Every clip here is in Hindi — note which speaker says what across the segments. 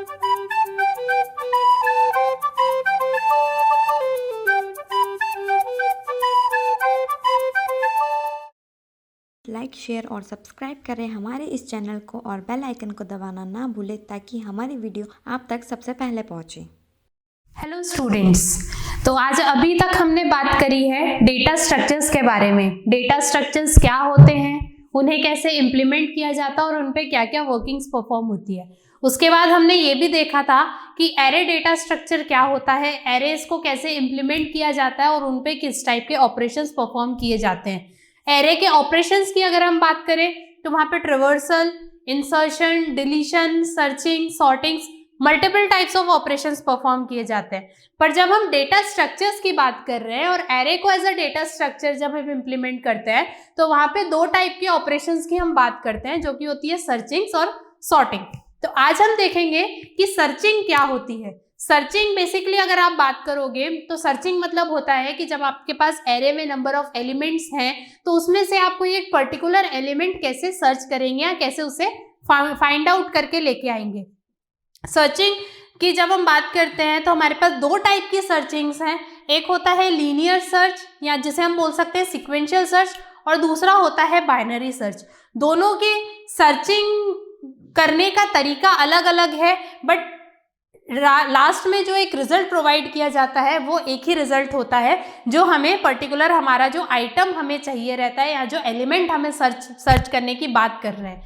Speaker 1: लाइक, शेयर और सब्सक्राइब करें हमारे इस चैनल को और बेल आइकन को दबाना ना भूलें ताकि हमारी वीडियो आप तक सबसे पहले पहुंचे।
Speaker 2: हेलो स्टूडेंट्स, तो आज अभी तक हमने बात करी है डेटा स्ट्रक्चर्स के बारे में। डेटा स्ट्रक्चर्स क्या होते हैं, उन्हें कैसे इम्प्लीमेंट किया जाता है और उन पे क्या क्या वर्किंग्स परफॉर्म होती है। उसके बाद हमने ये भी देखा था कि एरे डेटा स्ट्रक्चर क्या होता है, एरेज को कैसे इम्प्लीमेंट किया जाता है और उन पे किस टाइप के ऑपरेशंस परफॉर्म किए जाते हैं। एरे के ऑपरेशंस की अगर हम बात करें तो वहाँ पे traversal, insertion, deletion, searching, sortings, multiple types of operations perform किए जाते हैं। पर जब हम डेटा स्ट्रक्चर्स की बात कर रहे हैं और एरे को एज अ डेटा स्ट्रक्चर जब हम इम्प्लीमेंट करते हैं तो वहाँ पे दो टाइप के ऑपरेशंस की हम बात करते हैं, जो कि होती है सर्चिंग्स और सॉर्टिंग। तो आज हम देखेंगे कि सर्चिंग क्या होती है। सर्चिंग बेसिकली अगर आप बात करोगे तो सर्चिंग मतलब होता है कि जब आपके पास एरे में नंबर ऑफ एलिमेंट्स हैं तो उसमें से आप कोई एक पर्टिकुलर एलिमेंट कैसे सर्च करेंगे या कैसे उसे फाइंड आउट करके लेके आएंगे। सर्चिंग की जब हम बात करते हैं तो हमारे पास दो टाइप की सर्चिंग्स हैं। एक होता है लीनियर सर्च या जिसे हम बोल सकते हैं सीक्वेंशियल सर्च, और दूसरा होता है बाइनरी सर्च। दोनों की सर्चिंग करने का तरीका अलग अलग है, बट लास्ट में जो एक रिजल्ट प्रोवाइड किया जाता है वो एक ही रिजल्ट होता है, जो हमें पर्टिकुलर हमारा जो आइटम हमें चाहिए रहता है या जो एलिमेंट हमें सर्च करने की बात कर रहे हैं।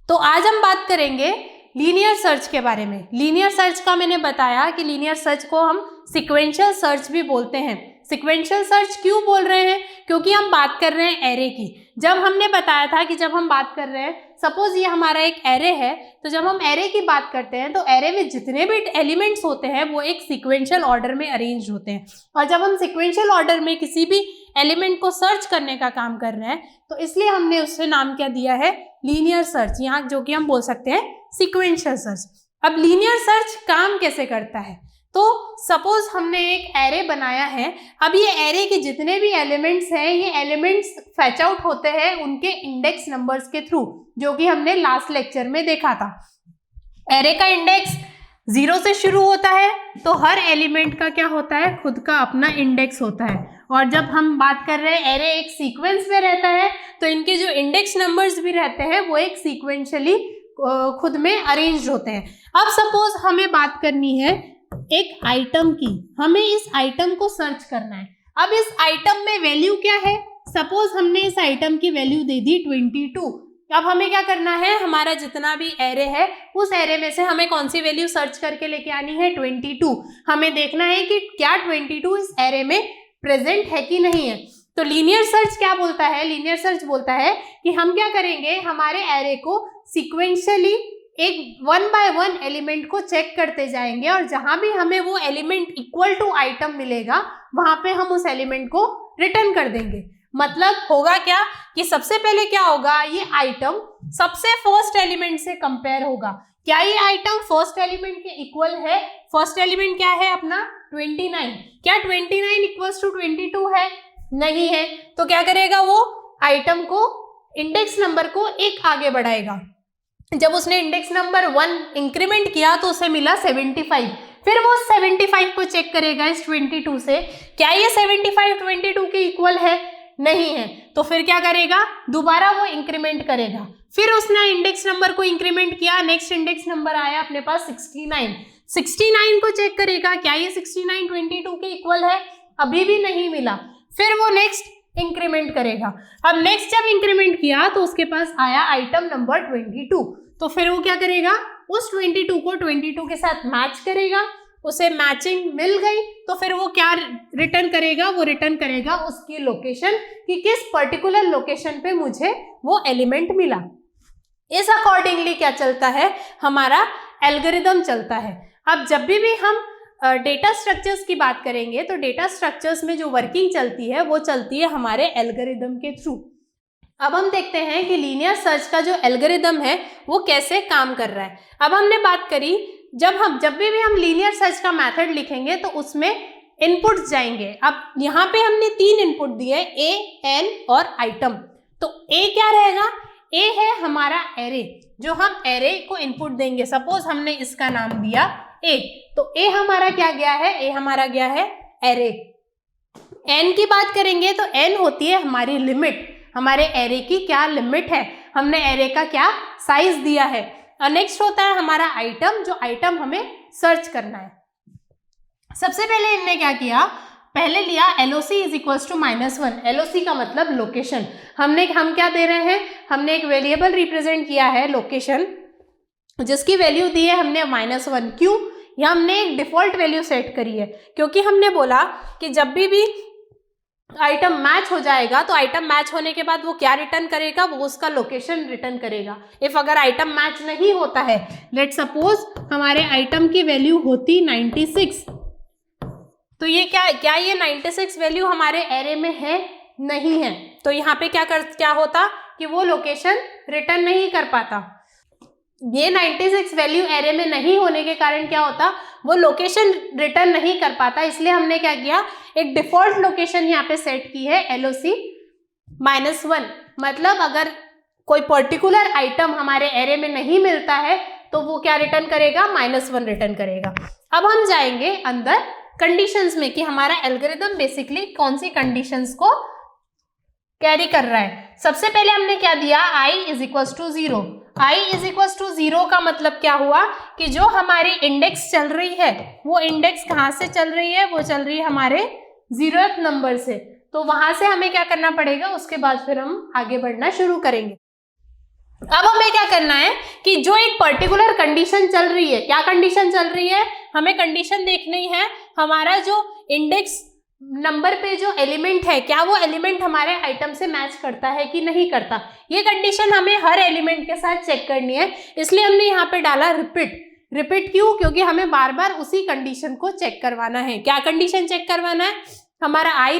Speaker 2: तो आज हम बात करेंगे लीनियर सर्च के बारे में। लीनियर सर्च का मैंने बताया कि लीनियर सर्च को हम सीक्वेंशियल सर्च भी बोलते हैं। सीक्वेंशियल सर्च क्यों बोल रहे हैं? क्योंकि हम बात कर रहे हैं एरे की। जब हमने बताया था कि जब हम बात कर रहे हैं, सपोज ये हमारा एक एरे है, तो जब हम एरे की बात करते हैं तो एरे में जितने भी एलिमेंट्स होते हैं वो एक सीक्वेंशियल ऑर्डर में अरेंज होते हैं। और जब हम सीक्वेंशियल ऑर्डर में किसी भी एलिमेंट को सर्च करने का काम कर रहे हैं तो इसलिए हमने उससे नाम क्या दिया है, लीनियर सर्च, यहाँ जो कि हम बोल सकते हैं सीक्वेंशियल सर्च। अब लीनियर सर्च काम कैसे करता है? तो सपोज हमने एक एरे बनाया है। अब ये एरे के जितने भी एलिमेंट्स हैं, ये एलिमेंट्स फैच आउट होते हैं उनके इंडेक्स नंबर्स के थ्रू, जो कि हमने लास्ट लेक्चर में देखा था। एरे का इंडेक्स 0 से शुरू होता है, तो हर एलिमेंट का क्या होता है, खुद का अपना इंडेक्स होता है। और जब हम बात कर रहे हैं एरे एक सीक्वेंस में रहता है, तो इनके जो इंडेक्स नंबर्स भी रहते हैं वो एक सीक्वेंशियली खुद में अरेंज होते हैं। अब सपोज हमें बात करनी है एक आइटम की, हमें इस आइटम को सर्च करना है। अब इस आइटम में वैल्यू क्या है? सपोज हमने इस आइटम की वैल्यू दे दी 22। अब हमें क्या करना है, हमारा जितना भी एरे है उस एरे में से हमें कौन सी वैल्यू सर्च करके लेके आनी है, 22। हमें देखना है कि क्या 22 इस एरे में प्रेजेंट है कि नहीं है। तो लीनियर सर्च क्या बोलता है? लीनियर सर्च बोलता है कि हम क्या करेंगे, हमारे एरे को सीक्वेंशियली एक 1 बाय 1 एलिमेंट को चेक करते जाएंगे और जहां भी हमें वो एलिमेंट इक्वल टू आइटम मिलेगा वहां पे हम उस एलिमेंट को रिटर्न कर देंगे। मतलब होगा क्या कि सबसे पहले क्या होगा, ये आइटम सबसे फर्स्ट एलिमेंट से कंपेयर होगा। क्या ये आइटम फर्स्ट एलिमेंट के इक्वल है? फर्स्ट एलिमेंट क्या है अपना, 29। क्या 29 इक्वल्स टू 22 है? नहीं है। तो क्या करेगा, वो आइटम को इंडेक्स नंबर को एक आगे बढ़ाएगा। जब उसने इंडेक्स नंबर 1 इंक्रीमेंट किया तो उसे मिला 75। फिर वो 75 को चेक करेगा इस 22 से, क्या ये 75 22 के इक्वल है? नहीं है। तो फिर क्या करेगा, दोबारा वो इंक्रीमेंट करेगा। फिर उसने इंडेक्स नंबर को इंक्रीमेंट किया, नेक्स्ट इंडेक्स नंबर आया अपने पास 69। 69 को चेक करेगा, क्या ये 69 22 के इक्वल है? अभी भी नहीं मिला। फिर वो नेक्स्ट इंक्रीमेंट करेगा। अब नेक्स्ट जब इंक्रीमेंट किया तो उसके पास आया आइटम नंबर 22। तो फिर वो क्या करेगा, उस 22 को 22 के साथ मैच करेगा, उसे मैचिंग मिल गई तो फिर वो क्या रिटर्न करेगा, वो रिटर्न करेगा उसकी लोकेशन कि किस पर्टिकुलर लोकेशन पे मुझे वो एलिमेंट मिला। इस अकॉर्डिंगली क्या चलता है, हमारा एल्गोरिदम चलता है। अब जब भी हम डेटा स्ट्रक्चर्स की बात करेंगे तो डेटा स्ट्रक्चर्स में जो वर्किंग चलती है वो चलती है हमारे एल्गोरिदम के थ्रू। अब हम देखते हैं कि लीनियर सर्च का जो एल्गोरिदम है वो कैसे काम कर रहा है। अब हमने बात करी, जब भी हम लीनियर सर्च का मेथड लिखेंगे तो उसमें इनपुट्स जाएंगे। अब यहाँ पे हमने 3 इनपुट दिए, ए, एन और आइटम। तो ए क्या रहेगा, ए है हमारा एरे, जो हम एरे को इनपुट देंगे। सपोज हमने इसका नाम दिया ए, तो ए हमारा क्या गया है, ए हमारा गया है एरे। एन की बात करेंगे तो एन होती है हमारी लिमिट, हमारे एरे की क्या लिमिट है, हमने एरे का क्या साइज दिया है। और नेक्स्ट होता है हमारा आइटम, जो आइटम हमें सर्च करना है। सबसे पहले इनने क्या किया, पहले लिया LOC is equals to -1। LOC का मतलब लोकेशन। हम क्या दे रहे हैं, हमने एक वेरिएबल रिप्रेजेंट किया है लोकेशन, जिसकी वैल्यू दी है हमने -1। क्यों, या हमने एक डिफॉल्ट वैल्यू सेट करी है, क्योंकि हमने बोला कि जब भी आइटम मैच हो जाएगा तो आइटम मैच होने के बाद वो क्या रिटर्न करेगा, वो उसका लोकेशन रिटर्न करेगा। इफ अगर आइटम मैच नहीं होता है, लेट सपोज हमारे आइटम की वैल्यू होती 96, तो ये क्या ये 96 वैल्यू हमारे एरे में है, नहीं है, तो यहाँ पे क्या होता कि वो लोकेशन रिटर्न नहीं कर पाता। ये 96 वैल्यू एरे में नहीं होने के कारण क्या होता, वो लोकेशन रिटर्न नहीं कर पाता। इसलिए हमने क्या किया, एक डिफॉल्ट लोकेशन यहाँ पे सेट की है LOC -1। मतलब अगर कोई पर्टिकुलर आइटम हमारे एरे में नहीं मिलता है तो वो क्या रिटर्न करेगा, -1 रिटर्न करेगा। अब हम जाएंगे अंदर कंडीशंस में कि हमारा एल्गोरिदम बेसिकली कौन सी कंडीशंस को कैरी कर रहा है। सबसे पहले हमने क्या दिया, I is equals to 0। I is equals to 0 का मतलब क्या हुआ कि जो हमारी इंडेक्स चल रही है, वो इंडेक्स कहाँ से चल रही है, वो चल रही है हमारे 0th नंबर से। तो वहां से हमें क्या करना पड़ेगा, उसके बाद फिर हम आगे बढ़ना शुरू करेंगे। अब हमें क्या करना है कि जो एक पर्टिकुलर कंडीशन चल रही है, क्या कंडीशन चल रही है, हमें कंडीशन देखनी है हमारा जो इंडेक्स नंबर पे जो एलिमेंट है, क्या वो एलिमेंट हमारे आइटम से मैच करता है कि नहीं करता। ये कंडीशन हमें हर एलिमेंट के साथ चेक करनी है, इसलिए हमने यहाँ पे डाला रिपीट। क्यों, क्योंकि हमें बार बार उसी कंडीशन को चेक करवाना है। क्या कंडीशन चेक करवाना है, हमारा I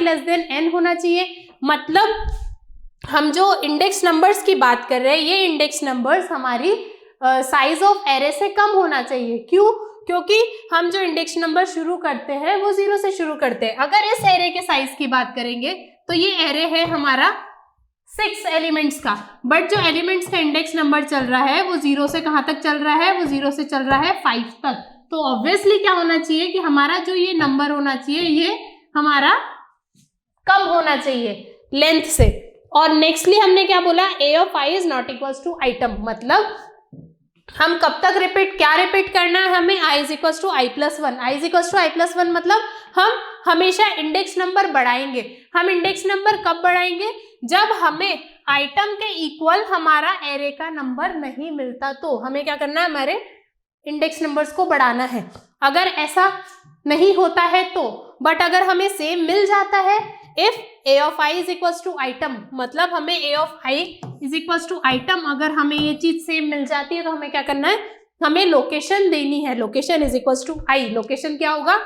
Speaker 2: n होना चाहिए। मतलब हम जो इंडेक्स नंबर्स की बात कर रहे हैं, ये इंडेक्स नंबर्स हमारी साइज ऑफ एरे से कम होना चाहिए। क्यों, क्योंकि हम जो इंडेक्स नंबर शुरू करते हैं वो 0 से शुरू करते हैं। अगर इस एरे के साइज की बात करेंगे तो ये एरे है हमारा 6 एलिमेंट्स का, बट जो एलिमेंट्स का इंडेक्स नंबर चल रहा है वो 0 से कहाँ तक चल रहा है, वो 0 से चल रहा है 5 तक। तो ऑब्वियसली क्या होना चाहिए कि हमारा जो ये नंबर होना चाहिए, ये हमारा कम होना चाहिए लेंथ से। और नेक्स्टली हमने क्या बोला, A of I is not equals to item. मतलब हम कब तक रिपीट करना है, हमें I is equals to I+1। I is equals to I+1 मतलब हम हमेशा इंडेक्स नंबर बढ़ाएंगे। हम इंडेक्स नंबर कब बढ़ाएंगे, जब हमें आइटम के इक्वल हमारा एरे का नंबर नहीं मिलता, तो हमें क्या करना है, हमारे इंडेक्स नंबर्स को बढ़ाना है। अगर ऐसा नहीं होता है तो, बट अगर हमें सेम मिल जाता है, if A of I is equals to item, मतलब हमें A of I is equals to item, अगर हमें ये चीज सेम मिल जाती है तो हमें क्या करना है, हमें लोकेशन देनी है। Location is equals to I। Location क्या होगा,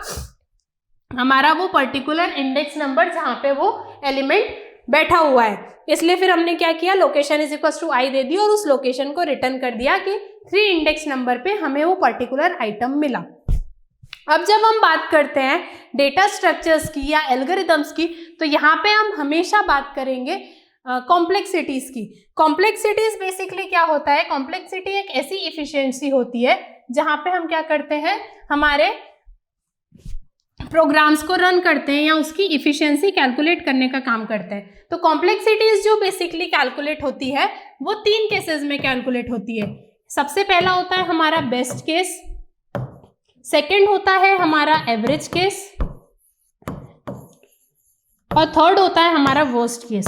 Speaker 2: हमारा वो पर्टिकुलर इंडेक्स नंबर जहाँ पे वो एलिमेंट बैठा हुआ है। इसलिए फिर हमने क्या किया, location is equals to I दे दी और उस लोकेशन को रिटर्न कर दिया कि 3 इंडेक्स नंबर पे हमें वो पर्टिकुलर आइटम मिला। अब जब हम बात करते हैं डेटा स्ट्रक्चर्स की या एल्गोरिदम्स की, तो यहाँ पे हम हमेशा बात करेंगे कॉम्प्लेक्सिटीज की। कॉम्प्लेक्सिटीज बेसिकली क्या होता है, कॉम्प्लेक्सिटी एक ऐसी इफिशिएंसी होती है जहाँ पे हम क्या करते हैं, हमारे प्रोग्राम्स को रन करते हैं या उसकी इफिशिएंसी कैलकुलेट करने का काम करते हैं। तो कॉम्प्लेक्सिटीज जो बेसिकली कैलकुलेट होती है वो 3 केसेस में कैलकुलेट होती है। सबसे पहला होता है हमारा बेस्ट केस, सेकेंड होता है हमारा एवरेज केस, और थर्ड होता है हमारा वर्स्ट केस।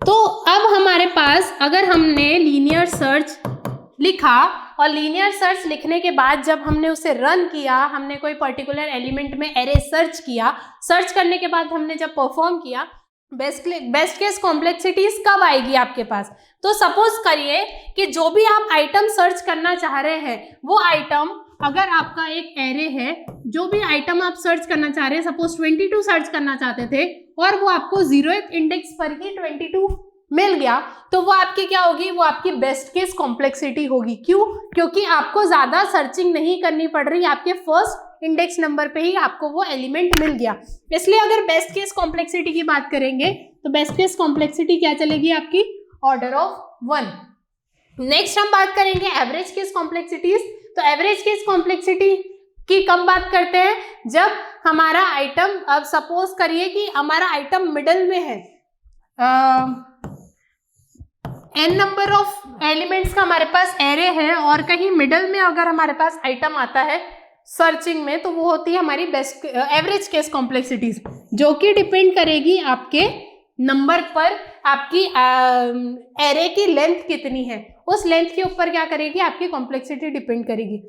Speaker 2: तो अब हमारे पास अगर हमने लीनियर सर्च लिखा और लीनियर सर्च लिखने के बाद जब हमने उसे रन किया, हमने कोई पर्टिकुलर एलिमेंट में एरे सर्च किया, सर्च करने के बाद हमने जब परफॉर्म किया, बेस्ट केस कॉम्प्लेक्सिटीज कब आएगी आपके पास। तो सपोज करिए कि जो भी आप आइटम सर्च करना चाह रहे हैं, वो आइटम अगर आपका एक एरे है, जो भी आइटम आप सर्च करना चाह रहे हैं, सपोज 22 सर्च करना चाहते थे और वो आपको 0th इंडेक्स पर ही 22 मिल गया, तो वो आपकी क्या होगी, वो आपकी बेस्ट केस कॉम्प्लेक्सिटी होगी। क्यों, क्योंकि आपको ज्यादा सर्चिंग नहीं करनी पड़ रही, आपके फर्स्ट इंडेक्स नंबर पे ही आपको वो एलिमेंट मिल गया। इसलिए अगर बेस्ट केस कॉम्प्लेक्सिटी की बात करेंगे तो बेस्ट केस कॉम्प्लेक्सिटी क्या चलेगी आपकी, ऑर्डर ऑफ 1। नेक्स्ट हम बात करेंगे एवरेज केस कॉम्प्लेक्सिटीज। तो एवरेज केस कॉम्प्लेक्सिटी की कब बात करते हैं, जब हमारा आइटम, अब सपोज करिए कि हमारा आइटम मिडल में है, n नंबर ऑफ एलिमेंट्स का हमारे पास एरे है और कहीं मिडल में अगर हमारे पास आइटम आता है सर्चिंग में, तो वो होती है हमारी बेस्ट एवरेज केस कॉम्प्लेक्सिटीज, जो कि डिपेंड करेगी आपके नंबर पर, आपकी एरे की लेंथ कितनी है, उस लेंथ के ऊपर क्या करेगी, आपकी कॉम्प्लेक्सिटी डिपेंड करेगी।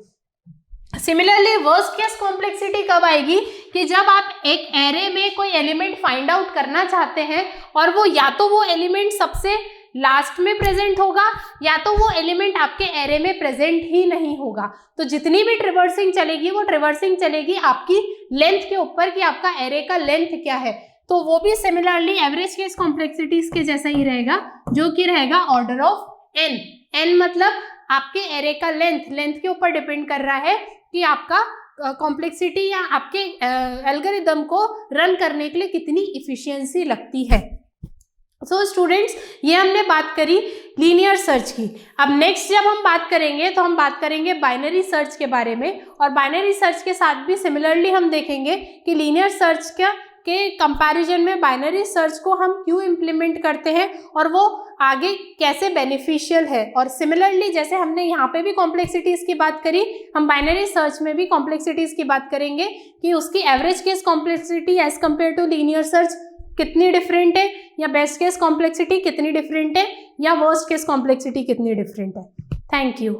Speaker 2: सिमिलरली वर्स्ट केस कॉम्प्लेक्सिटी कब आएगी, कि जब आप एक एरे में कोई एलिमेंट फाइंड आउट करना चाहते हैं और वो या तो वो एलिमेंट सबसे लास्ट में प्रेजेंट होगा या तो वो एलिमेंट आपके एरे में प्रेजेंट ही नहीं होगा। तो जितनी भी ट्रिवर्सिंग चलेगी वो ट्रिवर्सिंग चलेगी आपकी लेंथ के ऊपर कि आपका एरे का लेंथ क्या है। तो वो भी सिमिलरली एवरेज केस कॉम्प्लेक्सिटीज के जैसा ही रहेगा, जो कि रहेगा ऑर्डर ऑफ n। n मतलब आपके एरे का लेंथ के ऊपर डिपेंड कर रहा है कि आपका कॉम्प्लेक्सिटी या आपके एल्गोरिदम को रन करने के लिए कितनी इफिशियंसी लगती है। सो स्टूडेंट्स, ये हमने बात करी लीनियर सर्च की। अब नेक्स्ट जब हम बात करेंगे तो हम बात करेंगे बाइनरी सर्च के बारे में, और बाइनरी सर्च के साथ भी सिमिलरली हम देखेंगे कि लीनियर सर्च के कंपैरिजन में बाइनरी सर्च को हम क्यों इम्प्लीमेंट करते हैं और वो आगे कैसे बेनिफिशियल है। और सिमिलरली जैसे हमने यहाँ पे भी कॉम्प्लेक्सिटीज की बात करी, हम बाइनरी सर्च में भी कॉम्प्लेक्सिटीज की बात करेंगे कि उसकी average case complexity as compare to linear search कितनी डिफरेंट है, या बेस्ट केस कॉम्प्लेक्सिटी कितनी डिफरेंट है, या वर्स्ट केस कॉम्प्लेक्सिटी कितनी डिफरेंट है। Thank you.